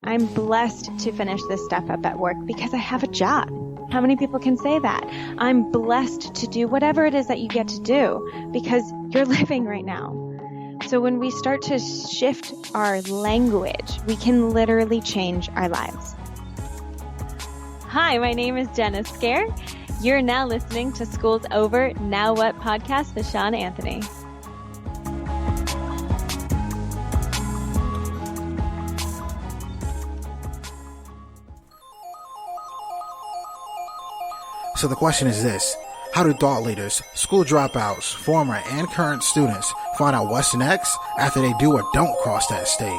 I'm blessed to finish this stuff up at work because I have a job. How many people can say that? I'm blessed to do whatever it is that you get to do because you're living right now. So when we start to shift our language, we can literally change our lives. Hi, my name is Jenna Scare. You're now listening to School's Over, Now What podcast with Shawn Anthony. So the question is this: how do thought leaders, school dropouts, former and current students find out what's next after they do or don't cross that stage?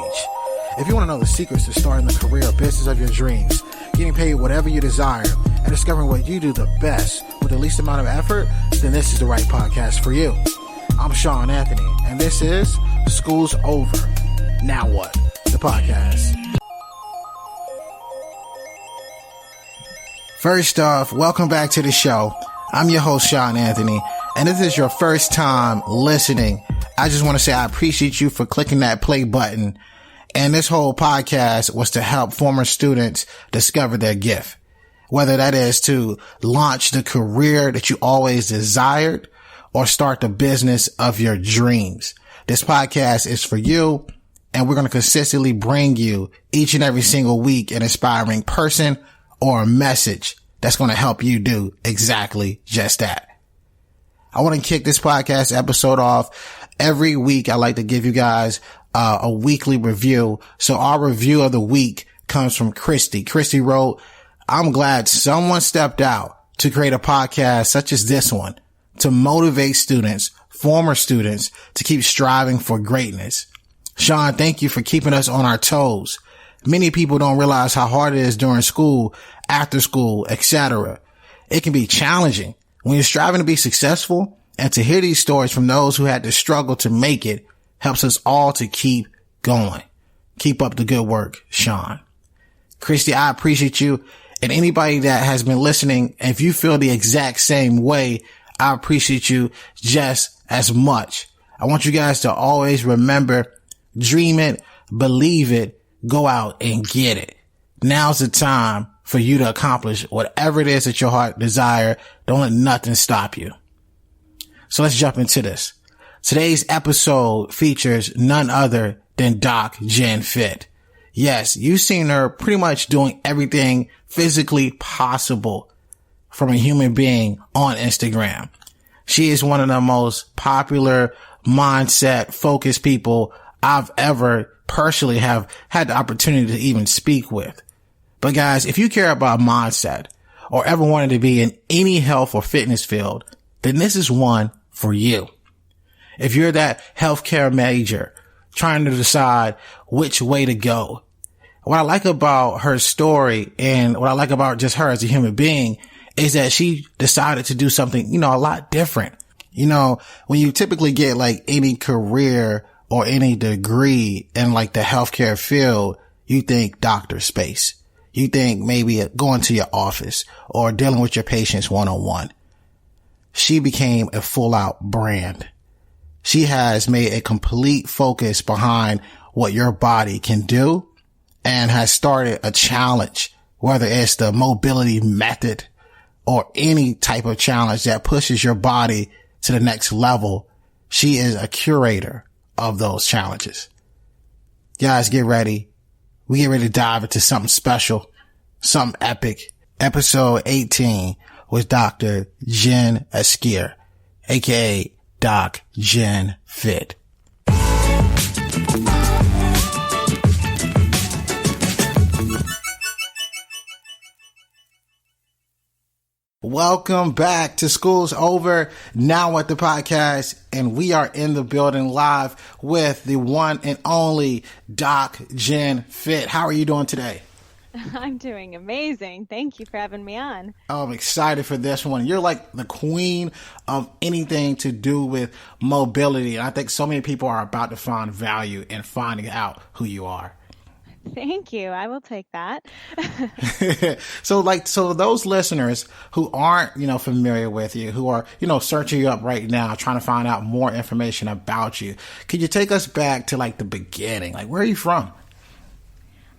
If you want to know the secrets to starting the career or business of your dreams, getting paid whatever you desire, and discovering what you do the best with the least amount of effort, then this is the right podcast for you. I'm Shawn Anthony, and this is School's Over, Now What? The podcast. First off, welcome back to the show. I'm your host, Shawn Anthony, and if this is your first time listening, I just want to say I appreciate you for clicking that play button. And this whole podcast was to help former students discover their gift, whether that is to launch the career that you always desired or start the business of your dreams. This podcast is for you, and we're going to consistently bring you each and every single week an inspiring person or a message that's going to help you do exactly just that. I want to kick this podcast episode off. Every week, I like to give you guys a weekly review. So our review of the week comes from Christy. Christy wrote, "I'm glad someone stepped out to create a podcast such as this one to motivate students, former students, to keep striving for greatness. Shawn, thank you for keeping us on our toes. Many people don't realize how hard it is during school, after school, etc. It can be challenging when you're striving to be successful, and to hear these stories from those who had to struggle to make it helps us all to keep going. Keep up the good work, Shawn." Christy, I appreciate you. And anybody that has been listening, if you feel the exact same way, I appreciate you just as much. I want you guys to always remember, dream it, believe it, go out and get it. Now's the time for you to accomplish whatever it is that your heart desire. Don't let nothing stop you. So let's jump into this. Today's episode features none other than DocJenFit. Yes, you've seen her pretty much doing everything physically possible from a human being on Instagram. She is one of the most popular mindset focused people I've ever personally have had the opportunity to even speak with. But guys, if you care about mindset or ever wanted to be in any health or fitness field, then this is one for you. If you're that healthcare major trying to decide which way to go, what I like about her story and what I like about just her as a human being is that she decided to do something, a lot different. When you typically get like any career or any degree in like the healthcare field, you think doctor space. You think maybe going to your office or dealing with your patients one-on-one. She became a full-out brand. She has made a complete focus behind what your body can do and has started a challenge, whether it's the mobility method or any type of challenge that pushes your body to the next level. She is a curator of those challenges. Guys, get ready. We get ready to dive into something special, something epic. Episode 18 with Dr. Jen Scare, aka DocJenFit. Welcome back to School's Over, Now What? The podcast, and we are in the building live with the one and only DocJenFit. How are you doing today? I'm doing amazing. Thank you for having me on. I'm excited for this one. You're like the queen of anything to do with mobility, and I think so many people are about to find value in finding out who you are. Thank you. I will take that. So those listeners who aren't, familiar with you, who are, searching you up right now, trying to find out more information about you, could you take us back to like the beginning? Like, where are you from?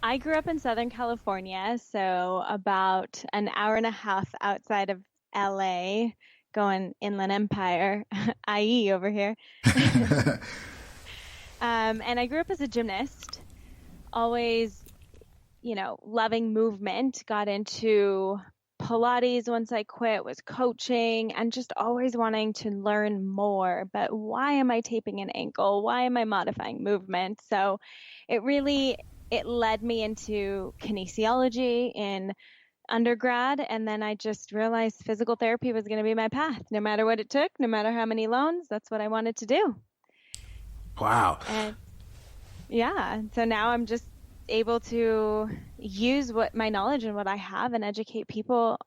I grew up in Southern California, so about an hour and a half outside of LA, going Inland Empire, IE over here. And I grew up as a gymnast, always, loving movement, got into Pilates once I quit, was coaching, and just always wanting to learn more. But why am I taping an ankle? Why am I modifying movement? So it really it led me into kinesiology in undergrad, and then I just realized physical therapy was going to be my path. No matter what it took, no matter how many loans, that's what I wanted to do. Wow. And yeah, so now I'm just able to use what my knowledge and what I have and educate people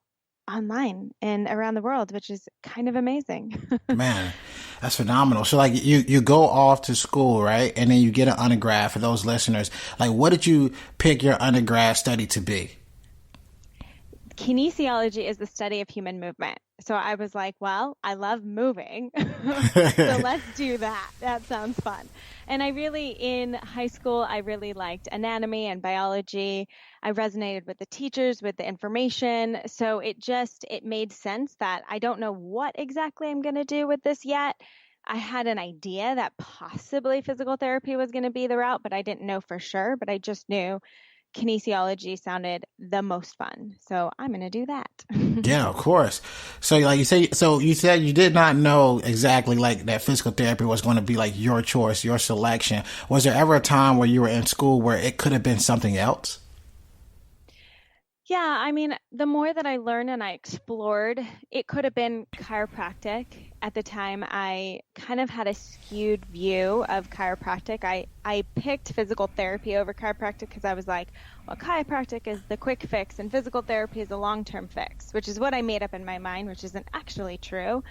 online and around the world, which is kind of amazing. Man, that's phenomenal. So like you go off to school, right? And then you get an undergrad. For those listeners, like what did you pick your undergrad study to be? Kinesiology is the study of human movement. So I was like, well, I love moving. So let's do that. That sounds fun. And in high school, I really liked anatomy and biology. I resonated with the teachers, with the information. So it made sense that I don't know what exactly I'm going to do with this yet. I had an idea that possibly physical therapy was going to be the route, but I didn't know for sure. But I just knew kinesiology sounded the most fun. So I'm going to do that. Yeah, of course. So like you said you did not know exactly like that physical therapy was going to be like your choice, your selection. Was there ever a time where you were in school where it could have been something else? Yeah, the more that I learned and I explored, it could have been chiropractic. At the time, I kind of had a skewed view of chiropractic. I picked physical therapy over chiropractic because I was like, well, chiropractic is the quick fix and physical therapy is a long-term fix, which is what I made up in my mind, which isn't actually true.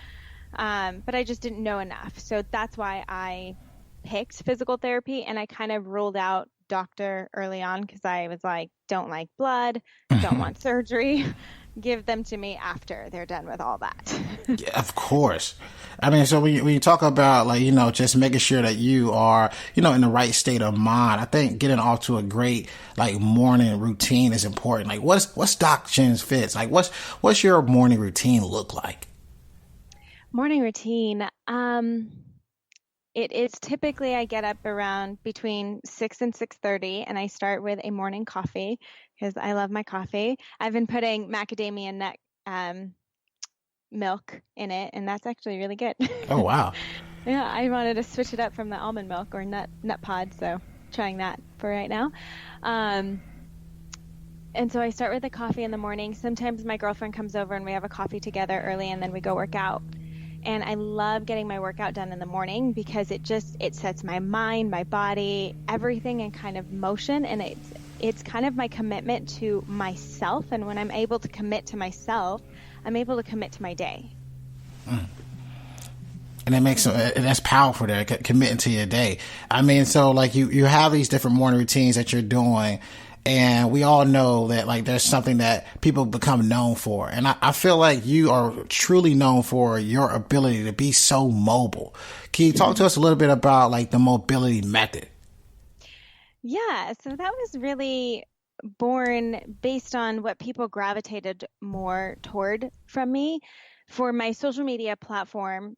But I just didn't know enough. So that's why I picked physical therapy, and I kind of ruled out doctor early on because I was like, don't like blood, don't want surgery. Give them to me after they're done with all that. Yeah, of course. So when you talk about like, just making sure that you are, in the right state of mind, I think getting off to a great like morning routine is important. Like what's DocJenFit? Like what's your morning routine look like? Morning routine. It is typically I get up around between 6 and 6:30 and I start with a morning coffee because I love my coffee. I've been putting macadamia nut milk in it, and that's actually really good. Oh, wow. Yeah, I wanted to switch it up from the almond milk or nut pod, so trying that for right now. And so I start with the coffee in the morning. Sometimes my girlfriend comes over and we have a coffee together early and then we go work out. And I love getting my workout done in the morning because it sets my mind, my body, everything in kind of motion. And it's kind of my commitment to myself. And when I'm able to commit to myself, I'm able to commit to my day. And that's powerful there, committing to your day. So like you have these different morning routines that you're doing. And we all know that like there's something that people become known for. And I feel like you are truly known for your ability to be so mobile. Can you talk to us a little bit about like the mobility method? Yeah, so that was really born based on what people gravitated more toward from me. For my social media platform,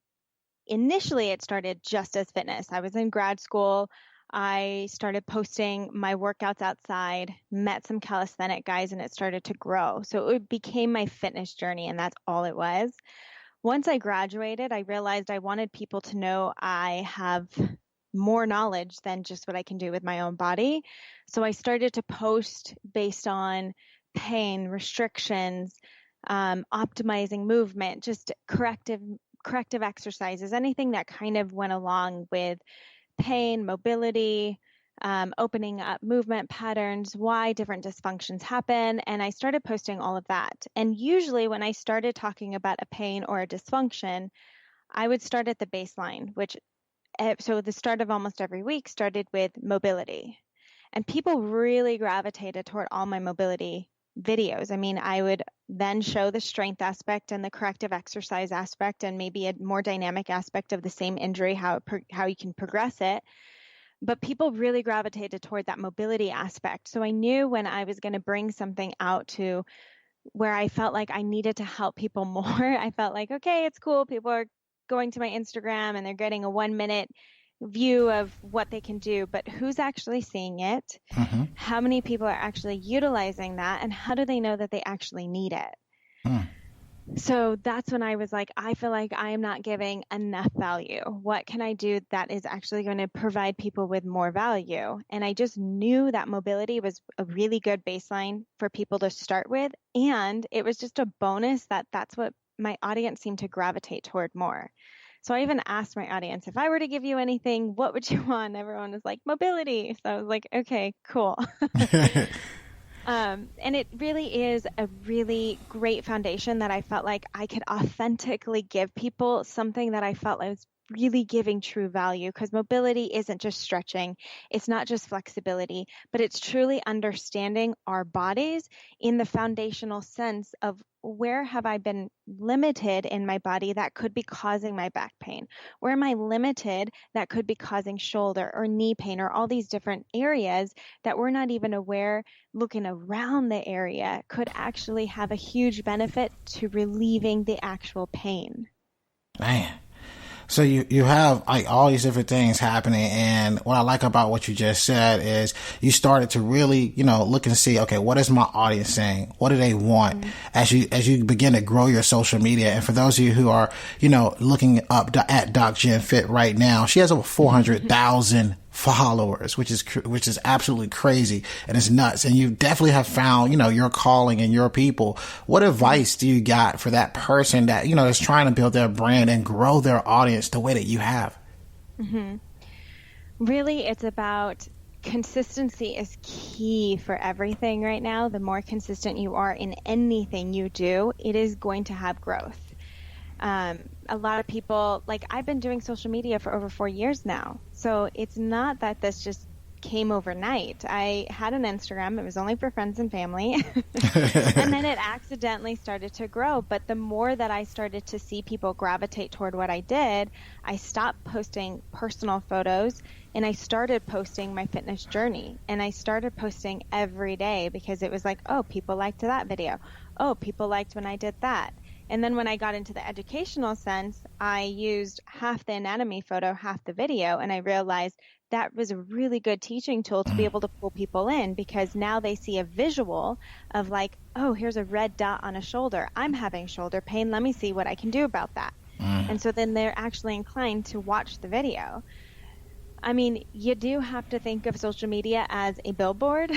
initially it started just as fitness. I was in grad school. I started posting my workouts outside, met some calisthenic guys, and it started to grow. So it became my fitness journey, and that's all it was. Once I graduated, I realized I wanted people to know I have more knowledge than just what I can do with my own body. So I started to post based on pain, restrictions, optimizing movement, just corrective exercises, anything that kind of went along with pain, mobility, opening up movement patterns, why different dysfunctions happen. And I started posting all of that. And usually when I started talking about a pain or a dysfunction, I would start at the baseline, so the start of almost every week started with mobility. And people really gravitated toward all my mobility videos. I would then show the strength aspect and the corrective exercise aspect and maybe a more dynamic aspect of the same injury, how you can progress it. but people really gravitated toward that mobility aspect. So I knew when I was going to bring something out to where I felt like I needed to help people more, I felt like, okay, it's cool. People are going to my Instagram and they're getting a 1-minute view of what they can do, but who's actually seeing it? Mm-hmm. How many people are actually utilizing that? And how do they know that they actually need it? Mm. So that's when I was like, I feel like I am not giving enough value. What can I do that is actually going to provide people with more value? And I just knew that mobility was a really good baseline for people to start with. And it was just a bonus that that's what my audience seemed to gravitate toward more. So I even asked my audience, if I were to give you anything, what would you want? Everyone was like, mobility. So I was like, okay, cool. And it really is a really great foundation that I felt like I could authentically give people something that I felt I was really giving true value, because mobility isn't just stretching. It's not just flexibility, but it's truly understanding our bodies in the foundational sense of where have I been limited in my body that could be causing my back pain? Where am I limited that could be causing shoulder or knee pain or all these different areas that we're not even aware looking around the area could actually have a huge benefit to relieving the actual pain. Man. So you have like all these different things happening. And what I like about what you just said is you started to really, look and see, okay, what is my audience saying? What do they want? Mm-hmm. As you begin to grow your social media. And for those of you who are, looking up at DocJenFit right now, she has over 400,000 followers, which is absolutely crazy and it's nuts. And you definitely have found, your calling and your people. What advice do you got for that person that, is trying to build their brand and grow their audience the way that you have? Mm-hmm. Really, it's about consistency is key for everything right now. The more consistent you are in anything you do, it is going to have growth. A lot of people, like I've been doing social media for over 4 years now. So it's not that this just came overnight. I had an Instagram. It was only for friends and family. And then it accidentally started to grow. But the more that I started to see people gravitate toward what I did, I stopped posting personal photos and I started posting my fitness journey. And I started posting every day because it was like, oh, people liked that video. Oh, people liked when I did that. And then when I got into the educational sense, I used half the anatomy photo, half the video, and I realized that was a really good teaching tool to be able to pull people in, because now they see a visual of like, oh, here's a red dot on a shoulder. I'm having shoulder pain. Let me see what I can do about that. And so then they're actually inclined to watch the video. I mean, you do have to think of social media as a billboard.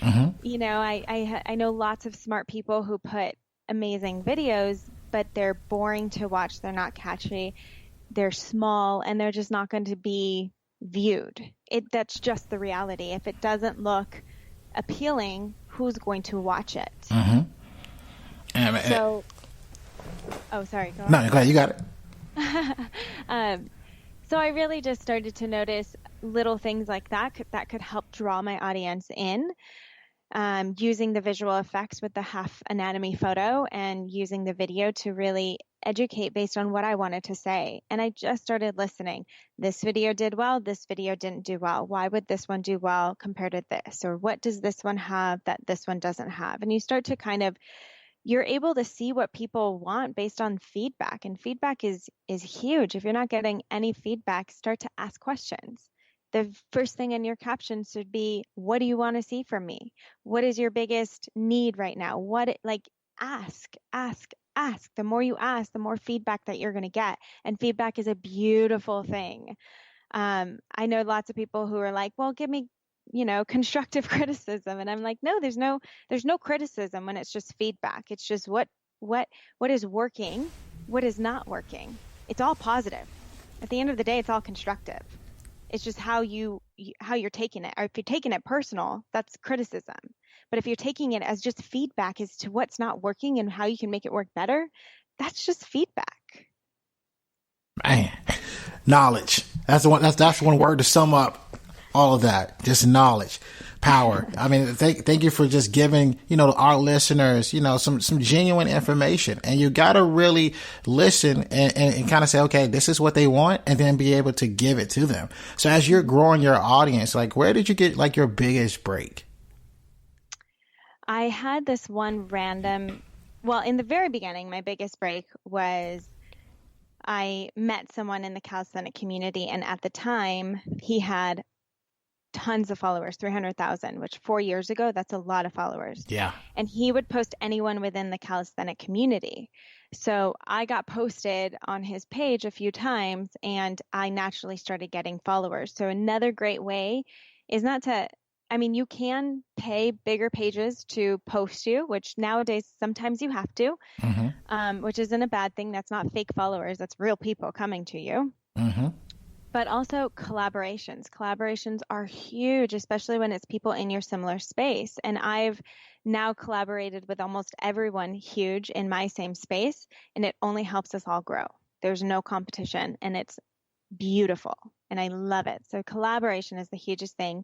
I know lots of smart people who put amazing videos, but they're boring to watch. They're not catchy. They're small, and they're just not going to be viewed. That's just the reality. If it doesn't look appealing, who's going to watch it? Mm-hmm. Sorry. Go on. No, go ahead. You got it. So I really just started to notice little things like that could help draw my audience in. Using the visual effects with the half anatomy photo and using the video to really educate based on what I wanted to say. And I just started listening. This video did well. This video didn't do well. Why would this one do well compared to this? Or what does this one have that this one doesn't have? And you start to you're able to see what people want based on feedback. And feedback is huge. If you're not getting any feedback, start to ask questions. The first thing in your caption should be, what do you want to see from me? What is your biggest need right now? Ask. The more you ask, the more feedback that you're going to get. And feedback is a beautiful thing. I know lots of people who are like, well, give me, constructive criticism. And I'm like, no, there's no criticism when it's just feedback. It's just what is working, what is not working. It's all positive. At the end of the day, it's all constructive. It's just how you're taking it. Or if you're taking it personal, that's criticism. But if you're taking it as just feedback as to what's not working and how you can make it work better, that's just feedback. Man, knowledge. That's one word to sum up all of that, just knowledge, power. I mean, thank you for just giving, our listeners, some genuine information. And you got to really listen and kind of say, okay, this is what they want, and then be able to give it to them. So as you're growing your audience, like, where did you get like your biggest break? I had this one in the very beginning, my biggest break was I met someone in the calisthenic community, and at the time he had tons of followers, 300,000, which 4 years ago, that's a lot of followers. Yeah. And he would post anyone within the calisthenic community. So I got posted on his page a few times, and I naturally started getting followers. So another great way is you can pay bigger pages to post you, which nowadays sometimes you have to, which isn't a bad thing. That's not fake followers. That's real people coming to you. Mm-hmm. But also collaborations. Collaborations are huge, especially when it's people in your similar space. And I've now collaborated with almost everyone huge in my same space, and it only helps us all grow. There's no competition, and it's beautiful, and I love it. So collaboration is the hugest thing.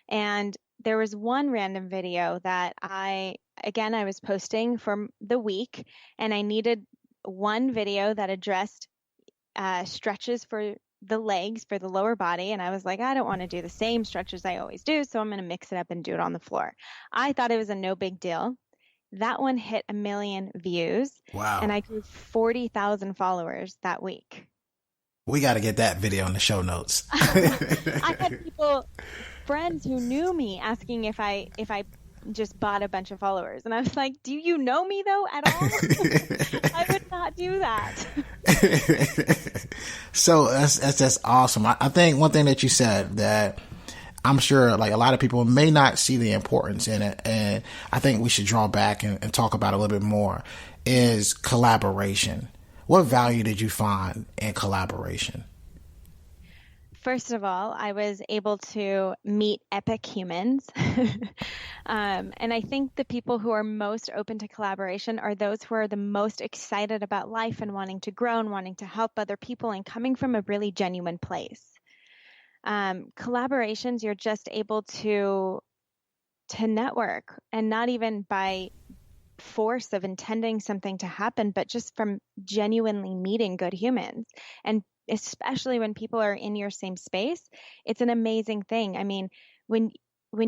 And there was one random video that I was posting for the week, and I needed one video that addressed stretches for the legs, for the lower body. And I was like, I don't want to do the same stretches I always do, so I'm going to mix it up and do it on the floor. I thought it was a no big deal. That one hit 1 million views. Wow. And I grew 40,000 followers that week. We got to get that video in the show notes. I had friends who knew me, asking if I just bought a bunch of followers. And I was like, do you know me though at all? I would not do that. So that's awesome. I think one thing that you said that I'm sure like a lot of people may not see the importance in it, and I think we should draw back and talk about it a little bit more, is collaboration. What value did you find in collaboration? First of all, I was able to meet epic humans. And I think the people who are most open to collaboration are those who are the most excited about life and wanting to grow and wanting to help other people and coming from a really genuine place. Collaborations, you're just able to network, and not even by force of intending something to happen, but just from genuinely meeting good humans. And especially when people are in your same space, it's an amazing thing. I mean, when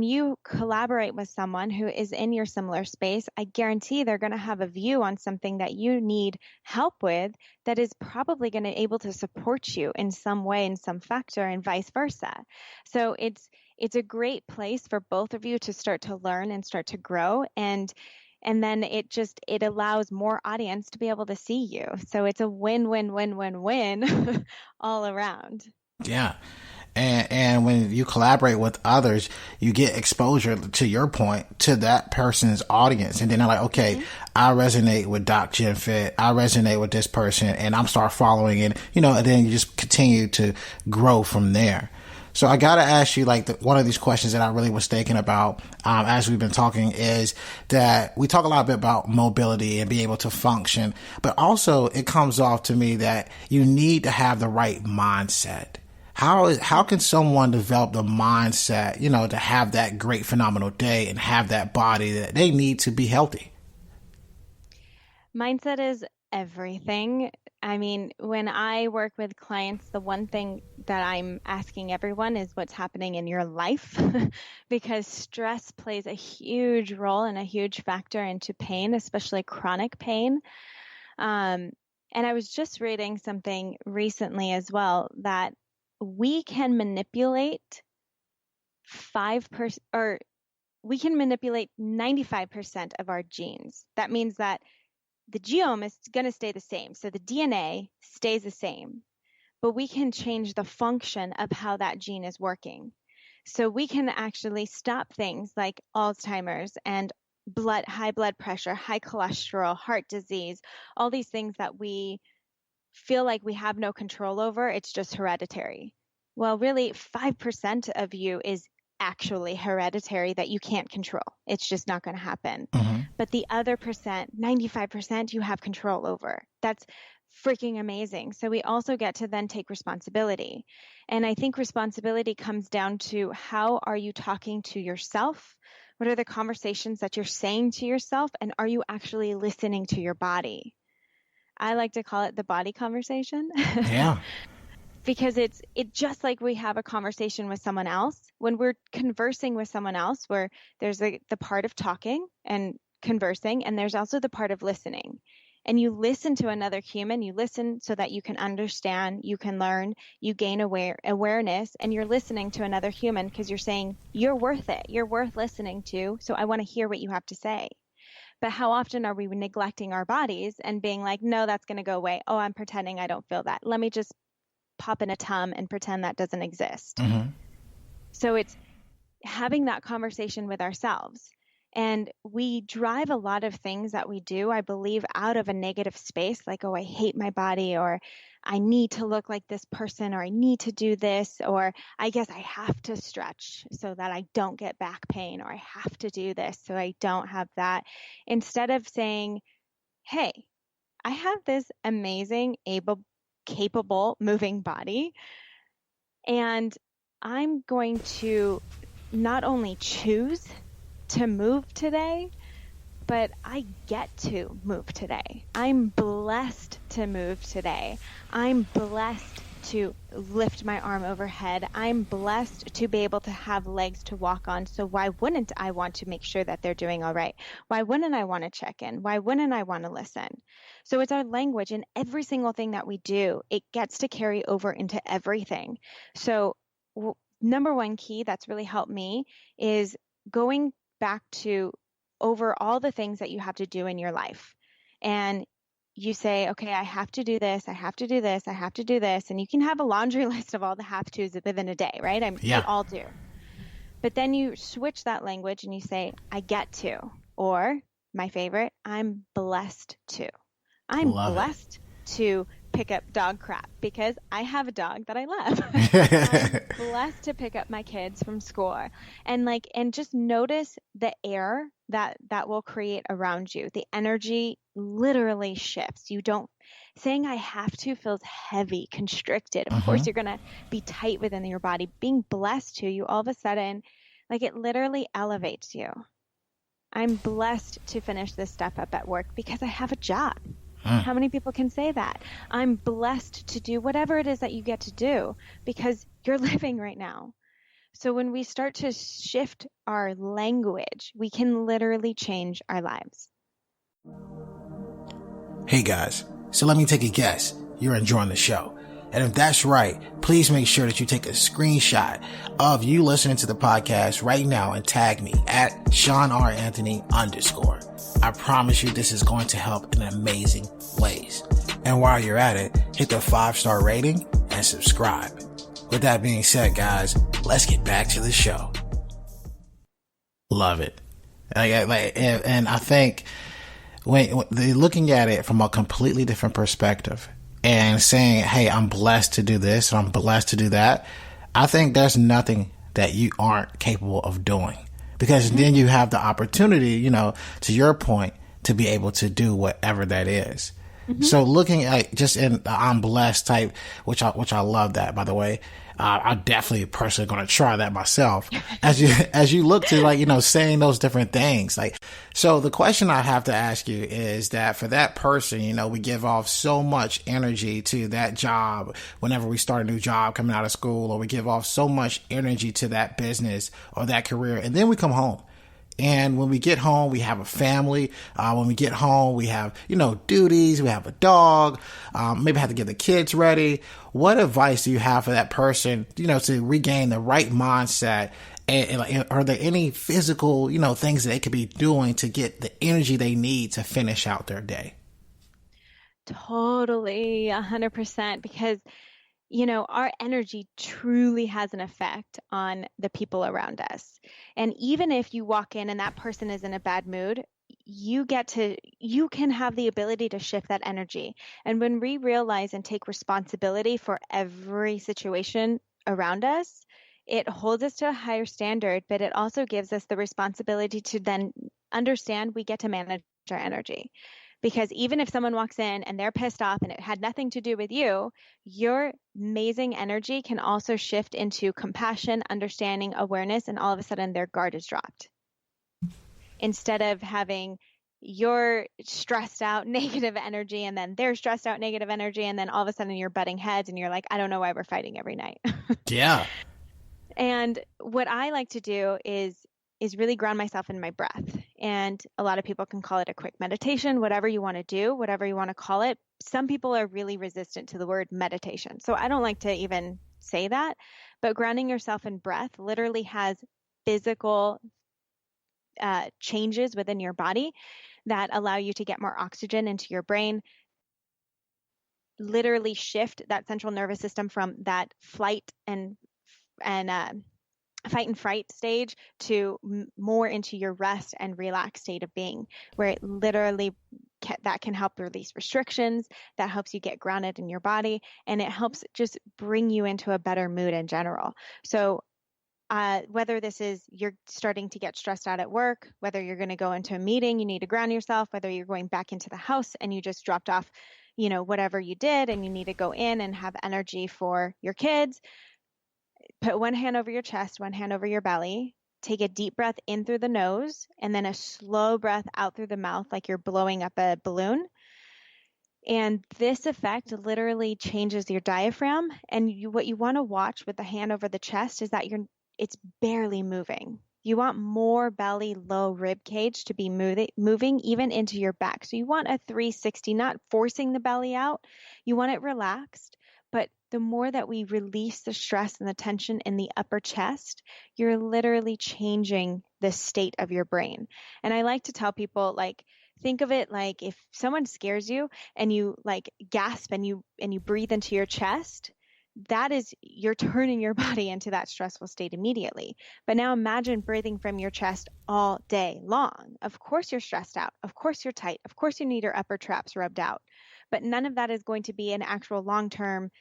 you collaborate with someone who is in your similar space, I guarantee they're going to have a view on something that you need help with that is probably going to be able to support you in some way, in some factor, and vice versa. So it's a great place for both of you to start to learn and start to grow, and then it allows more audience to be able to see you. So it's a win-win-win-win-win all around. Yeah. And when you collaborate with others, you get exposure, to your point, to that person's audience. And then they're like, okay, I resonate with DocJenFit. I resonate with this person, and I'm start following it, and then you just continue to grow from there. So I got to ask you, one of these questions that I really was thinking about as we've been talking is that we talk a lot bit about mobility and being able to function, but also it comes off to me that you need to have the right mindset. How can someone develop the mindset, to have that great, phenomenal day and have that body that they need to be healthy? Mindset is everything. I mean, when I work with clients, the one thing that I'm asking everyone is what's happening in your life, because stress plays a huge role and a huge factor into pain, especially chronic pain. And I was just reading something recently as well, that we can manipulate 5%, or we can manipulate 95% of our genes. That means that the genome is going to stay the same. So the DNA stays the same, but we can change the function of how that gene is working. So we can actually stop things like Alzheimer's and high blood pressure, high cholesterol, heart disease, all these things that we feel like we have no control over. It's just hereditary. Well, really, 5% of you is actually hereditary that you can't control. It's just not going to happen. But the other 95% you have control over. That's freaking amazing. So we also get to then take responsibility. And I think responsibility comes down to, how are you talking to yourself? What are the conversations that you're saying to yourself? And are you actually listening to your body? I like to call it the body conversation. Yeah. Because it's just like we have a conversation with someone else. When we're conversing with someone else, where there's the part of talking and conversing, and there's also the part of listening. And you listen to another human, you listen so that you can understand, you can learn, you gain awareness, and you're listening to another human because you're saying, you're worth it, you're worth listening to, so I want to hear what you have to say. But how often are we neglecting our bodies and being like, no, that's going to go away. Oh, I'm pretending I don't feel that. Let me just pop in a tum and pretend that doesn't exist. Mm-hmm. So it's having that conversation with ourselves. And we drive a lot of things that we do, I believe, out of a negative space, like, oh, I hate my body, or I need to look like this person, or I need to do this, or I guess I have to stretch so that I don't get back pain, or I have to do this so I don't have that. Instead of saying, hey, I have this amazing, capable moving body, and I'm going to not only choose to move today, but I get to move today. I'm blessed to move today. I'm blessed to lift my arm overhead. I'm blessed to be able to have legs to walk on. So why wouldn't I want to make sure that they're doing all right? Why wouldn't I want to check in? Why wouldn't I want to listen? So it's our language, and every single thing that we do, it gets to carry over into everything. So number one key that's really helped me is going back to over all the things that you have to do in your life. And you say, okay, I have to do this, I have to do this, I have to do this. And you can have a laundry list of all the have tos within a day, right? We all do. But then you switch that language and you say, I get to, or my favorite, I'm blessed to. I'm blessed to pick up dog crap because I have a dog that I love. I'm blessed to pick up my kids from school, and just notice the air that will create around you. The energy literally shifts. Saying I have to feels heavy, constricted. Of course, you're going to be tight within your body. Being blessed to, you all of a sudden, it literally elevates you. I'm blessed to finish this stuff up at work because I have a job. How many people can say that? I'm blessed to do whatever it is that you get to do because you're living right now. So when we start to shift our language, we can literally change our lives. Hey guys, so let me take a guess. You're enjoying the show. And if that's right, please make sure that you take a screenshot of you listening to the podcast right now and tag me at Shawn R. Anthony _. I promise you this is going to help in amazing ways. And while you're at it, hit the 5-star rating and subscribe. With that being said, guys, let's get back to the show. Love it. And I think when they're looking at it from a completely different perspective and saying, hey, I'm blessed to do this, and I'm blessed to do that, I think there's nothing that you aren't capable of doing. Because then you have the opportunity, to your point, to be able to do whatever that is. So looking at just in the I'm blessed type, which I love that, by the way. I'm definitely personally going to try that myself as you look to saying those different things. So the question I have to ask you is that for that person, we give off so much energy to that job whenever we start a new job coming out of school, or we give off so much energy to that business or that career. And then we come home. And when we get home, we have a family. When we get home, we have, duties. We have a dog. Maybe have to get the kids ready. What advice do you have for that person, to regain the right mindset? And are there any physical, things that they could be doing to get the energy they need to finish out their day? Totally, 100%. Because our energy truly has an effect on the people around us. And even if you walk in and that person is in a bad mood, you can have the ability to shift that energy. And when we realize and take responsibility for every situation around us, it holds us to a higher standard, but it also gives us the responsibility to then understand we get to manage our energy. Because even if someone walks in and they're pissed off and it had nothing to do with you, your amazing energy can also shift into compassion, understanding, awareness, and all of a sudden their guard is dropped. Instead of having your stressed out negative energy and then they're stressed out negative energy, and then all of a sudden you're butting heads and you're like, I don't know why we're fighting every night. Yeah. And what I like to do is really ground myself in my breath. And a lot of people can call it a quick meditation, whatever you want to do, whatever you want to call it. Some people are really resistant to the word meditation. So I don't like to even say that, but grounding yourself in breath literally has physical changes within your body that allow you to get more oxygen into your brain, literally shift that central nervous system from that flight and fight and fright stage to more into your rest and relaxed state of being, where it literally that can help release restrictions, that helps you get grounded in your body, and it helps just bring you into a better mood in general. So whether this is you're starting to get stressed out at work, whether you're going to go into a meeting, you need to ground yourself, whether you're going back into the house and you just dropped off, whatever you did and you need to go in and have energy for your kids, put one hand over your chest, one hand over your belly, take a deep breath in through the nose and then a slow breath out through the mouth like you're blowing up a balloon. And this effect literally changes your diaphragm. And what you want to watch with the hand over the chest is that it's barely moving. You want more belly, low rib cage to be moving even into your back. So you want a 360, not forcing the belly out. You want it relaxed. But the more that we release the stress and the tension in the upper chest, you're literally changing the state of your brain. And I like to tell people, think of it like if someone scares you and you gasp and you breathe into your chest, that is, you're turning your body into that stressful state immediately. But now imagine breathing from your chest all day long. Of course you're stressed out. Of course you're tight. Of course you need your upper traps rubbed out. But none of that is going to be an actual long-term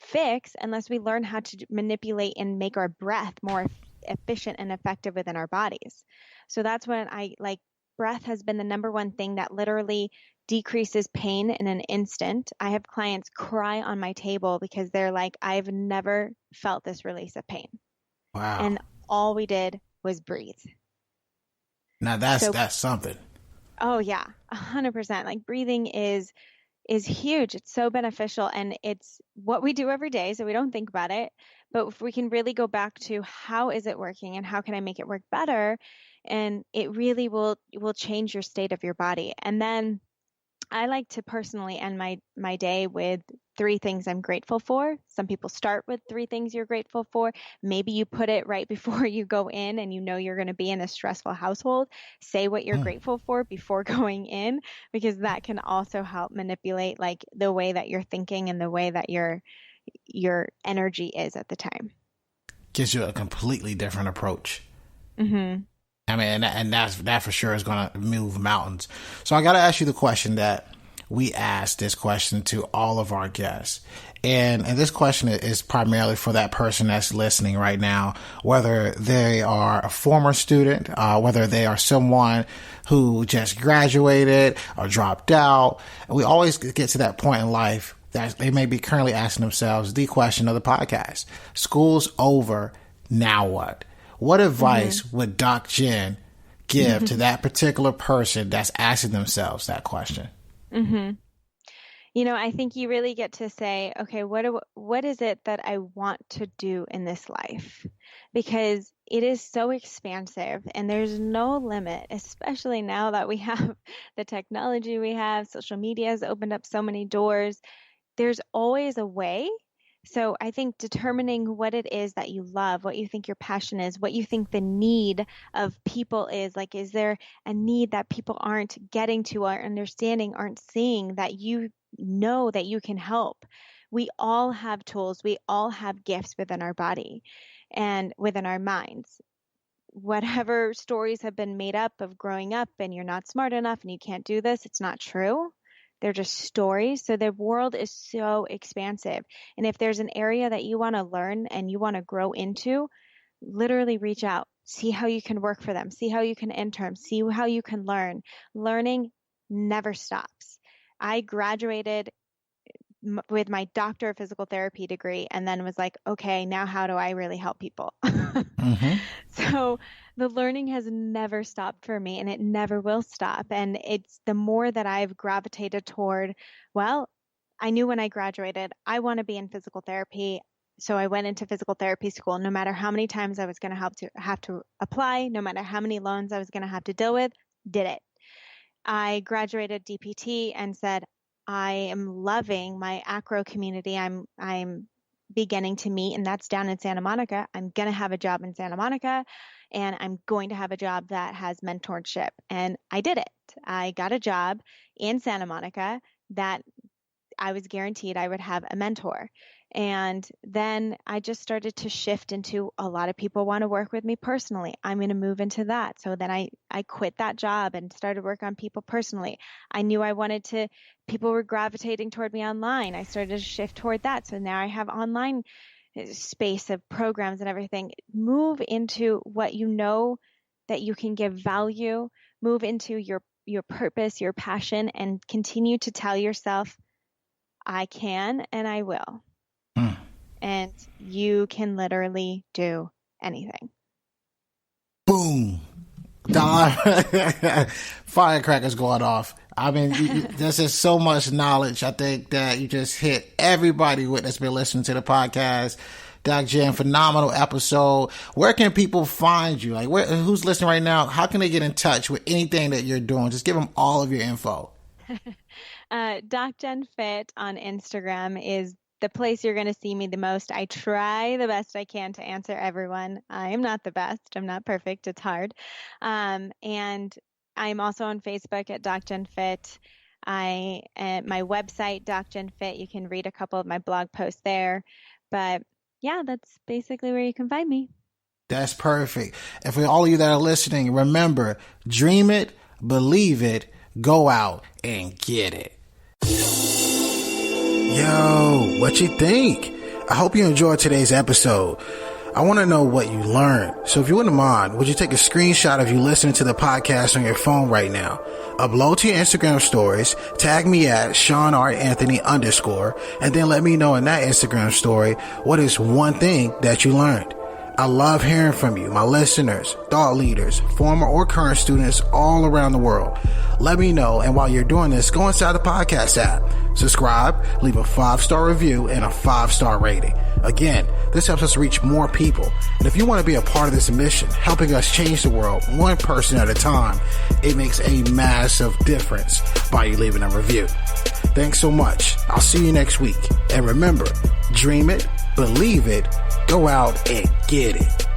fix unless we learn how to manipulate and make our breath more efficient and effective within our bodies. So that's when breath has been the number one thing that literally decreases pain in an instant. I have clients cry on my table because they're like, I've never felt this release of pain. Wow. And all we did was breathe. Now that's something. Oh yeah, 100%. Breathing is huge. It's so beneficial and it's what we do every day. So we don't think about it, but if we can really go back to how is it working and how can I make it work better? And it really will change your state of your body. And then I like to personally end my day with 3 things I'm grateful for. Some people start with 3 things you're grateful for. Maybe you put it right before you go in and you're going to be in a stressful household. Say what you're grateful for before going in, because that can also help manipulate the way that you're thinking and the way that your energy is at the time. Gives you a completely different approach. Mm-hmm. I mean, and that for sure is going to move mountains. So I got to ask you the question that we asked this question to all of our guests. And this question is primarily for that person that's listening right now, whether they are a former student, whether they are someone who just graduated or dropped out. We always get to that point in life that they may be currently asking themselves the question of the podcast. School's over. Now what? What advice would Doc Jen give to that particular person that's asking themselves that question? Mm-hmm. I think you really get to say, okay, what is it that I want to do in this life? Because it is so expansive and there's no limit, especially now that we have the technology we have. Social media has opened up so many doors. There's always a way. So I think determining what it is that you love, what you think your passion is, what you think the need of people is there a need that people aren't getting to, aren't understanding, aren't seeing, that you know that you can help. We all have tools. We all have gifts within our body and within our minds. Whatever stories have been made up of growing up and you're not smart enough and you can't do this, it's not true. They're just stories. So the world is so expansive. And if there's an area that you want to learn and you want to grow into, literally reach out, see how you can work for them, see how you can intern, see how you can learn. Learning never stops. I graduated with my doctor of physical therapy degree and then was like, okay, now how do I really help people? So the learning has never stopped for me, and it never will stop. And it's the more that I've gravitated toward, well, I knew when I graduated, I want to be in physical therapy. So I went into physical therapy school. No matter how many times I was going to have to apply, no matter how many loans I was going to have to deal with, did it. I graduated DPT and said, I am loving my acro community. I'm beginning to meet, and that's down in Santa Monica. I'm going to have a job in Santa Monica, and I'm going to have a job that has mentorship. And I did it. I got a job in Santa Monica that I was guaranteed I would have a mentor. And then I just started to shift into, a lot of people want to work with me personally. I'm going to move into that. So then I quit that job and started work on people personally. I knew I wanted to, people were gravitating toward me online. I started to shift toward that. So now I have online space of programs and everything. Move into what you know that you can give value, move into your purpose, your passion, and continue to tell yourself, I can and I will. And you can literally do anything. Boom. Firecrackers going off. I mean, there's just so much knowledge. I think that you just hit everybody that's been listening to the podcast. DocJen, phenomenal episode. Where can people find you? Like, who's listening right now? How can they get in touch with anything that you're doing? Just give them all of your info. DocJenFit on Instagram is the place you're going to see me the most. I try the best I can to answer everyone. I am not the best. I'm not perfect. It's hard. And I'm also on Facebook at DocJenFit. My website, DocJenFit, you can read a couple of my blog posts there. But yeah, that's basically where you can find me. That's perfect. And for all of you that are listening, remember, dream it, believe it, go out and get it. Yo, what you think? I hope you enjoyed today's episode. I want to know what you learned. So if you wouldn't mind, would you take a screenshot of you listening to the podcast on your phone right now? Upload to your Instagram stories, tag me at ShawnRAnthony_, and then let me know in that Instagram story what is one thing that you learned. I love hearing from you, my listeners, thought leaders, former or current students all around the world. Let me know, and while you're doing this, go inside the podcast app, subscribe, leave a 5-star review and a 5-star rating. Again, this helps us reach more people. And if you want to be a part of this mission, helping us change the world one person at a time, it makes a massive difference by you leaving a review. Thanks so much. I'll see you next week. And remember, dream it, believe it, go out and get it.